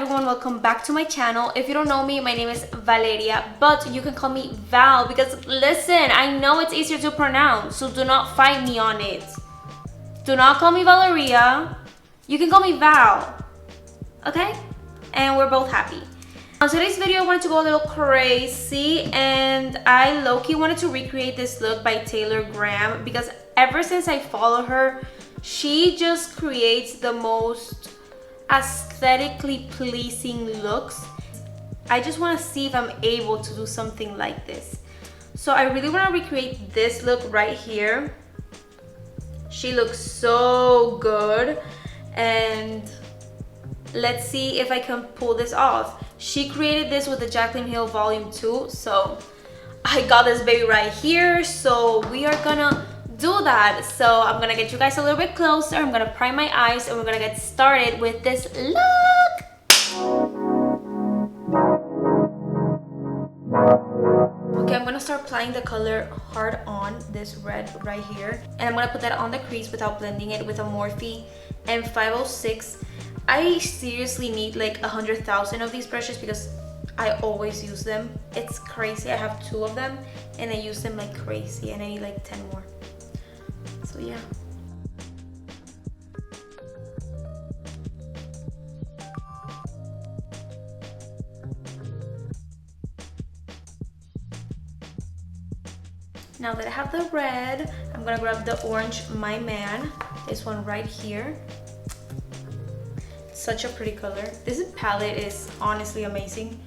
everyone, welcome back to my channel. If you don't know me, my name is Valeria, but you can call me Val because listen, I know it's easier to pronounce, so do not fight me on it. Do not call me Valeria. You can call me Val, okay? And we're both happy. On today's video, I wanted to go a little crazy, and I low-key wanted to recreate this look by Taylor Graham because ever since I follow her, she just creates the most aesthetically pleasing looks. I just want to see if I'm able to do something like this. So I really want to recreate this look right here. She looks so good, and let's see if I can pull this off. She created this with the Jaclyn Hill Volume 2, so I got this baby right here, so we are gonna do that. So I'm gonna get you guys a little bit closer, I'm gonna prime my eyes, and we're gonna get started with this look. Okay, I'm gonna start applying the color hard on this red right here, and I'm gonna put that on the crease without blending it with a Morphe M506. I seriously need like 100,000 of these brushes because I always use them. It's crazy. I have 2 of them and I use them like crazy, and I need like 10 more. So yeah. Now that I have the red, I'm gonna grab the orange My Man, this one right here. Such a pretty color. This palette is honestly amazing.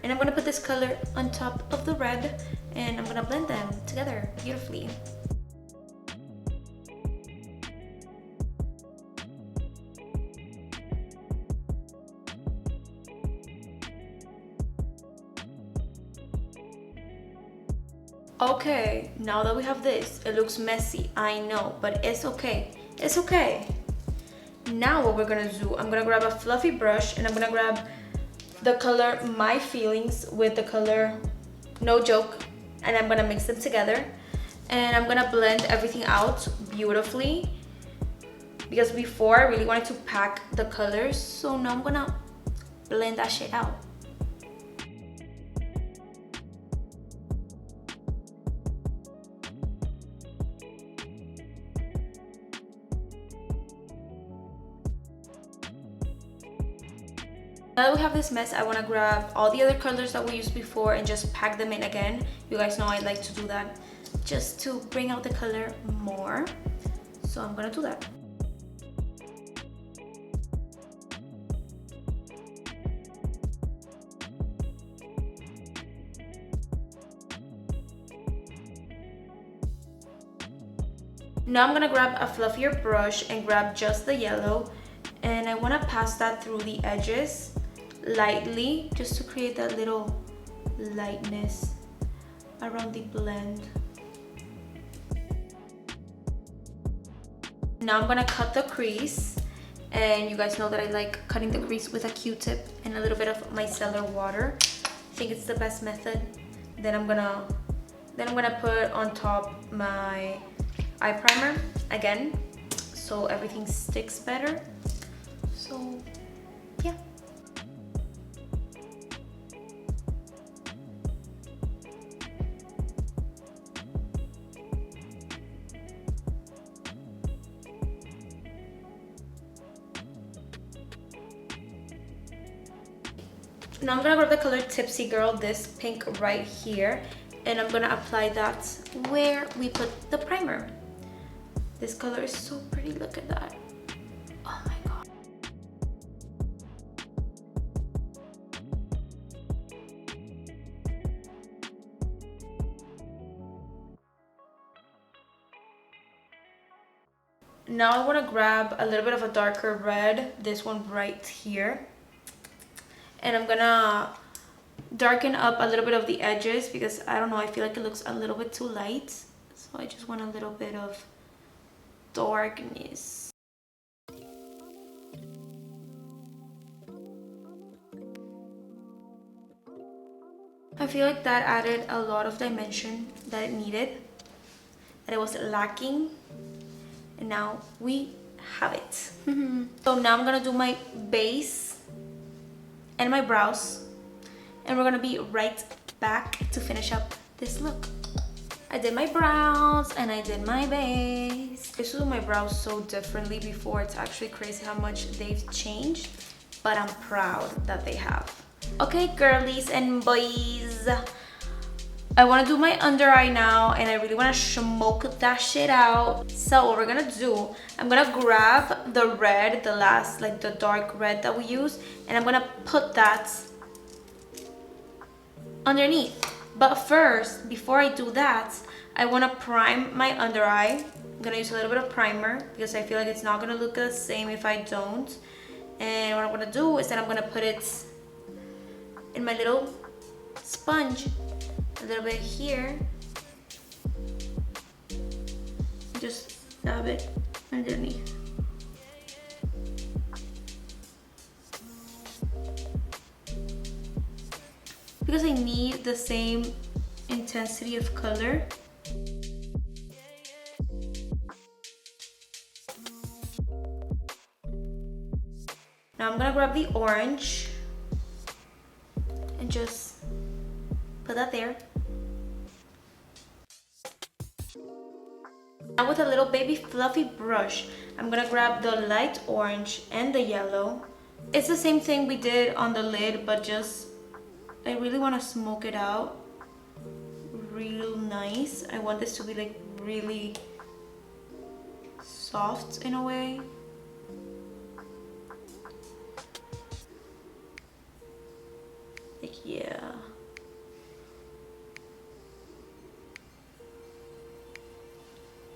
And I'm gonna put this color on top of the red, and I'm gonna blend them together beautifully. Okay, now that we have this, it looks messy, I know, but it's okay. It's okay. Now what we're gonna do, I'm gonna grab a fluffy brush, and I'm gonna grab the color My Feelings with the color No Joke, and I'm gonna mix them together, and I'm gonna blend everything out beautifully because before I really wanted to pack the colors, so now I'm gonna blend that shit out. Now that we have this mess, I want to grab all the other colors that we used before and just pack them in again. You guys know I like to do that just to bring out the color more. So I'm going to do that. Now I'm going to grab a fluffier brush and grab just the yellow, and I want to pass that through the edges lightly just to create that little lightness around the blend. Now I'm gonna cut the crease, and you guys know that I like cutting the crease with a Q-tip and a little bit of micellar water. I think it's the best method. Then I'm gonna put on top my eye primer again so everything sticks better. So yeah. Now I'm gonna grab the color Tipsy Girl, this pink right here, and I'm gonna apply that where we put the primer. This color is so pretty, look at that. Oh my god. Now I want to grab a little bit of a darker red, this one right here, and I'm gonna darken up a little bit of the edges because I don't know, I feel like it looks a little bit too light, so I just want a little bit of darkness. I feel like that added a lot of dimension that it needed, that it was lacking, and now we have it. So now I'm gonna do my base and my brows. And we're gonna be right back to finish up this look. I did my brows and I did my base. I used to do my brows so differently before. It's actually crazy how much they've changed, but I'm proud that they have. Okay, girlies and boys, I want to do my under eye now, and I really want to smoke that shit out. So what we're gonna do, I'm gonna grab the red, the last, like the dark red that we use, and I'm gonna put that underneath. But first, before I do that, I want to prime my under eye. I'm gonna use a little bit of primer because I feel like it's not gonna look the same if I don't. And what I'm gonna do is that I'm gonna put it in my little sponge, a little bit here, just dab it underneath. Because I need the same intensity of color. Now I'm gonna grab the orange and just put that there. Now with a little baby fluffy brush, I'm gonna grab the light orange and the yellow. It's the same thing we did on the lid, but just, I really want to smoke it out real nice. I want this to be like really soft in a way. Like, yeah.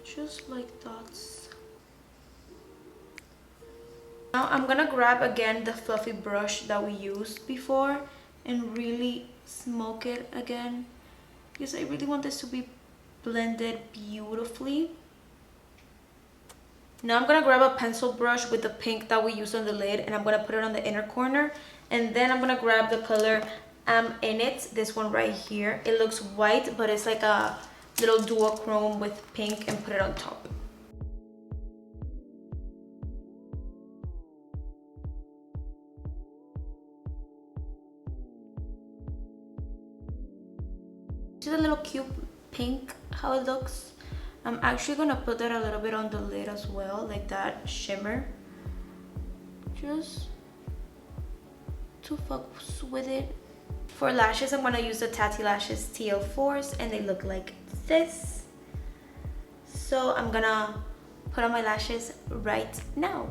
Just like dots. Now I'm gonna grab again the fluffy brush that we used before and really smoke it again, because I really want this to be blended beautifully. Now I'm gonna grab a pencil brush with the pink that we used on the lid, and I'm gonna put it on the inner corner, and then I'm gonna grab the color in it, this one right here. It looks white, but it's like a little duochrome with pink, and put it on top. Just a little cute pink, how it looks. I'm actually gonna put that a little bit on the lid as well, like that shimmer, just to focus with it. For lashes, I'm gonna use the Tati Lashes TL4s, and they look like this. So I'm gonna put on my lashes right now.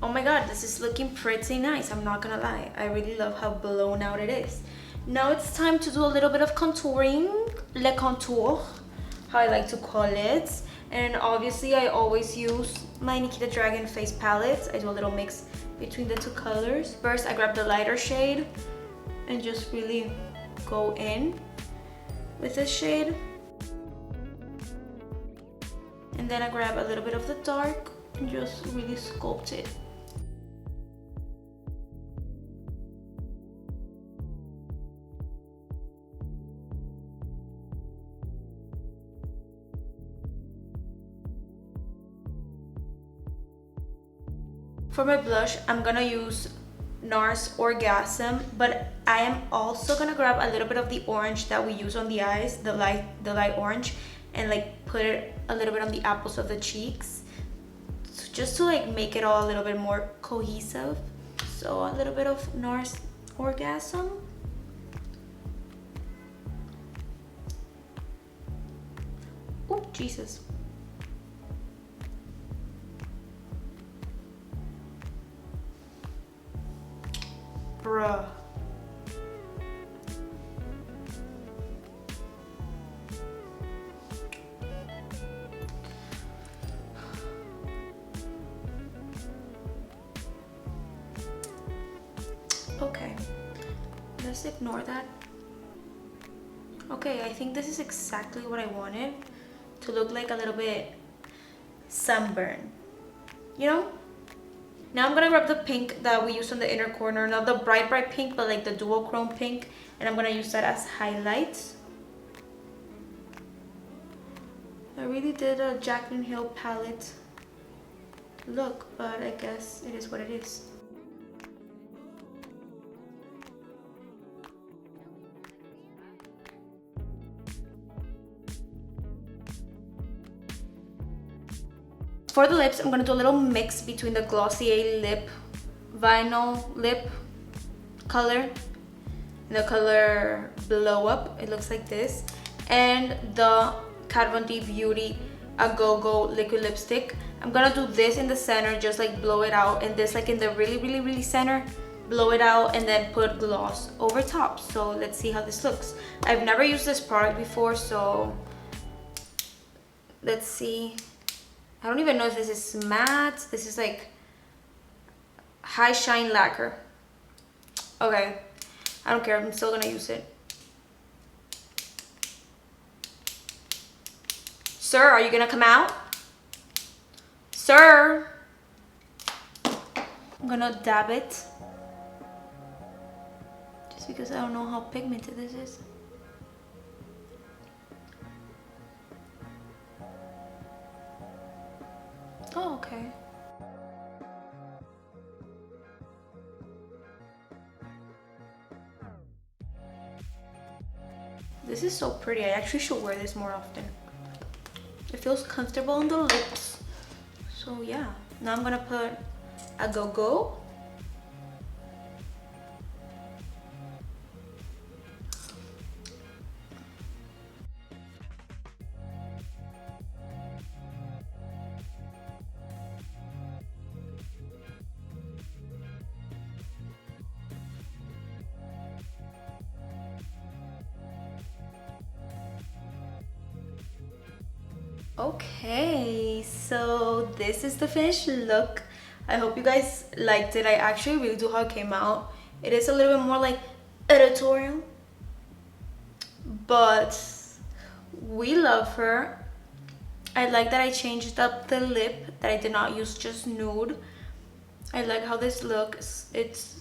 Oh my god, this is looking pretty nice, I'm not gonna lie. I really love how blown out it is. Now it's time to do a little bit of contouring, le contour, how I like to call it. And obviously I always use my Nikita Dragon face palette. I do a little mix between the two colors. First I grab the lighter shade and just really go in with this shade. And then I grab a little bit of the dark and just really sculpt it. For my blush, I'm gonna use NARS Orgasm, but I am also gonna grab a little bit of the orange that we use on the eyes, the light orange, and like put it a little bit on the apples of the cheeks, so just to like make it all a little bit more cohesive. So a little bit of NARS Orgasm. Oh, Jesus. Bruh. Okay, let's ignore that. Okay, I think this is exactly what I wanted to look like, a little bit sunburn, you know? Now I'm gonna grab the pink that we used on the inner corner, not the bright pink, but like the duochrome pink, and I'm gonna use that as highlights. I really did a Jaclyn Hill palette look, but I guess it is what it is. for the lips, I'm gonna do a little mix between the Glossier lip vinyl lip color and the color Blow Up. It looks like this, and the Kat Von D Beauty A Go-Go liquid lipstick. I'm gonna do this in the center, just like blow it out, and this like in the really center, blow it out, and then put gloss over top. So let's see how this looks. I've never used this product before, so let's see. I don't even know if this is matte. This is like high shine lacquer. Okay, I don't care, I'm still gonna use it. Sir, are you gonna come out? Sir! I'm gonna dab it. Just because I don't know how pigmented this is. Oh, okay. This is so pretty. I actually should wear this more often. It feels comfortable on the lips. So yeah, now I'm gonna put a Go-Go. Okay, so this is the finished look. I hope you guys liked it. I actually really do how it came out. It is a little bit more like editorial, but we love her. I like that I changed up the lip, that I did not use just nude. I like how this looks. It's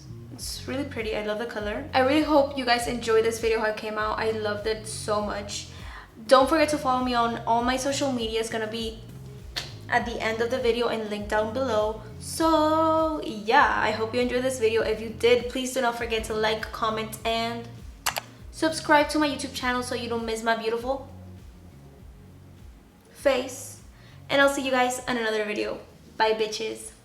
really pretty. I love the color. I really hope you guys enjoyed this video, how it came out. I loved it so much. Don't forget to follow me on all my social media. It's gonna be at the end of the video and linked down below. So yeah, I hope you enjoyed this video. If you did, please do not forget to like, comment, and subscribe to my YouTube channel so you don't miss my beautiful face. And I'll see you guys in another video. Bye, bitches.